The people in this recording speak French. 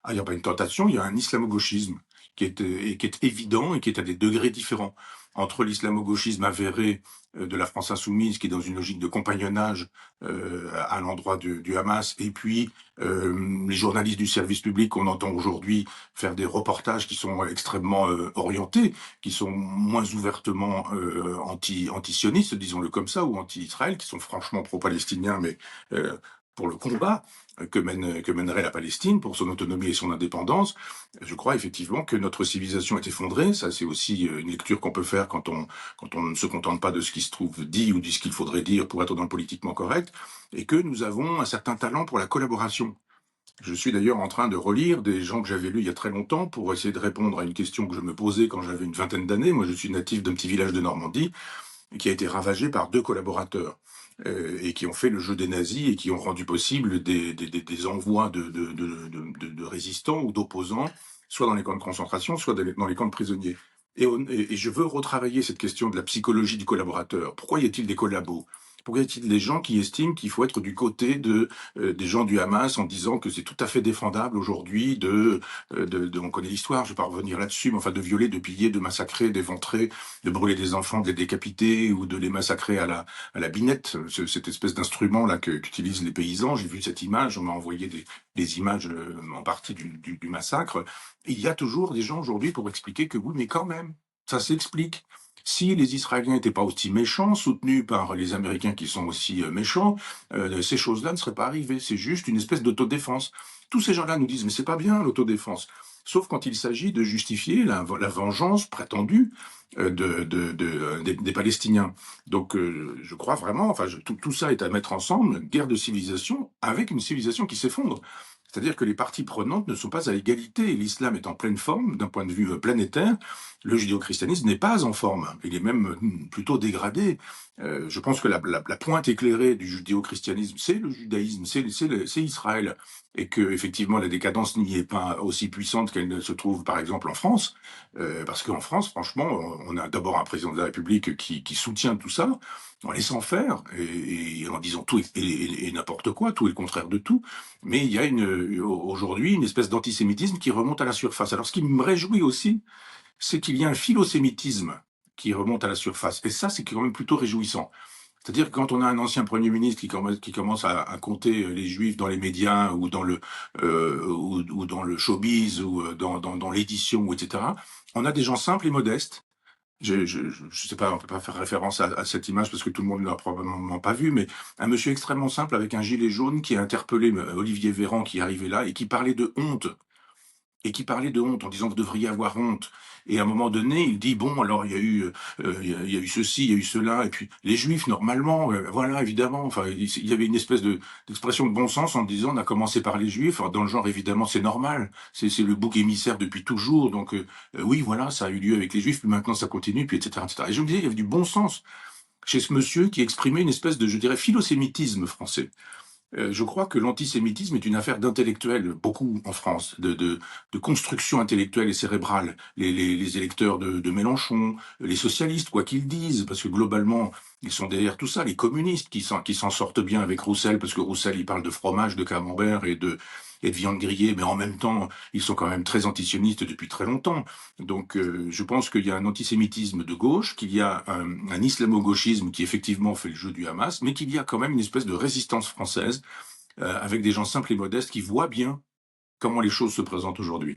Ah, il y a pas une tentation, il y a un islamo-gauchisme qui est évident et qui est à des degrés différents. Entre l'islamo-gauchisme avéré, de la France insoumise, qui est dans une logique de compagnonnage, à l'endroit du Hamas et puis, les journalistes du service public qu'on entend aujourd'hui faire des reportages qui sont extrêmement, orientés, qui sont moins ouvertement, anti-sionistes, disons-le comme ça, ou anti-Israël, qui sont franchement pro-palestiniens, mais, pour le combat que mènerait la Palestine pour son autonomie et son indépendance. Je crois effectivement que notre civilisation est effondrée. Ça, c'est aussi une lecture qu'on peut faire quand on ne se contente pas de ce qui se trouve dit ou de ce qu'il faudrait dire pour être dans le politiquement correct, et que nous avons un certain talent pour la collaboration. Je suis d'ailleurs en train de relire des gens que j'avais lus il y a très longtemps pour essayer de répondre à une question que je me posais quand j'avais une vingtaine d'années. Moi, je suis natif d'un petit village de Normandie qui a été ravagé par deux collaborateurs et qui ont fait le jeu des nazis et qui ont rendu possible des envois de résistants ou d'opposants, soit dans les camps de concentration, soit dans les camps de prisonniers. Et je veux retravailler cette question de la psychologie du collaborateur. Pourquoi y a-t-il des collabos? Pourquoi y a-t-il des gens qui estiment qu'il faut être du côté des gens du Hamas en disant que c'est tout à fait défendable aujourd'hui on connaît l'histoire, je ne vais pas revenir là-dessus, mais enfin de violer, de piller, de massacrer, d'éventrer, de brûler des enfants, de les décapiter ou de les massacrer à la binette, cette espèce d'instrument là qu'utilisent les paysans. J'ai vu cette image, on m'a envoyé des images en partie du massacre. Et il y a toujours des gens aujourd'hui pour expliquer que oui, mais quand même, ça s'explique. Si les Israéliens n'étaient pas aussi méchants, soutenus par les Américains qui sont aussi méchants, ces choses-là ne seraient pas arrivées. C'est juste une espèce d'autodéfense. Tous ces gens-là nous disent, mais c'est pas bien l'autodéfense. Sauf quand il s'agit de justifier la vengeance prétendue des Palestiniens. Donc, je crois vraiment, enfin, tout ça est à mettre ensemble, une guerre de civilisation avec une civilisation qui s'effondre. C'est-à-dire que les parties prenantes ne sont pas à égalité. Et l'islam est en pleine forme, d'un point de vue planétaire. Le judéo-christianisme n'est pas en forme. Il est même plutôt dégradé. Je pense que la pointe éclairée du judéo-christianisme, c'est le judaïsme, c'est Israël. Et que, effectivement, la décadence n'y est pas aussi puissante qu'elle ne se trouve, par exemple, en France. Parce qu'en France, franchement, on a d'abord un président de la République qui soutient tout ça, en laissant faire, et en disant tout et n'importe quoi, tout et le contraire de tout. Mais il y a aujourd'hui une espèce d'antisémitisme qui remonte à la surface. Alors, ce qui me réjouit aussi, c'est qu'il y a un philosémitisme qui remonte à la surface. Et ça, c'est quand même plutôt réjouissant. C'est-à-dire que quand on a un ancien Premier ministre qui commence à compter les Juifs dans les médias ou dans le showbiz ou dans l'édition, etc., on a des gens simples et modestes. Je sais pas, on peut pas faire référence à cette image parce que tout le monde ne l'a probablement pas vue, mais un monsieur extrêmement simple avec un gilet jaune qui a interpellé Olivier Véran qui arrivait là et qui parlait de honte en disant vous devriez avoir honte. Et à un moment donné, il dit bon alors il y a eu ceci, il y a eu cela, et puis les Juifs normalement, voilà évidemment. Enfin, il y avait une espèce d'expression de bon sens en disant on a commencé par les Juifs. Alors, dans le genre évidemment c'est normal, c'est le bouc émissaire depuis toujours. Donc oui voilà ça a eu lieu avec les Juifs, puis maintenant ça continue, puis etc. etc. Et je me disais il y avait du bon sens chez ce monsieur qui exprimait une espèce de je dirais philosémitisme français. Je crois que l'antisémitisme est une affaire d'intellectuels, beaucoup en France, de construction intellectuelle et cérébrale. Les électeurs de Mélenchon, les socialistes, quoi qu'ils disent, parce que globalement, ils sont derrière tout ça, les communistes qui s'en sortent bien avec Roussel, parce que Roussel, il parle de fromage, de camembert et de viande grillée, mais en même temps, ils sont quand même très antisionistes depuis très longtemps. Donc, je pense qu'il y a un antisémitisme de gauche, qu'il y a un islamo-gauchisme qui effectivement fait le jeu du Hamas, mais qu'il y a quand même une espèce de résistance française avec des gens simples et modestes qui voient bien comment les choses se présentent aujourd'hui.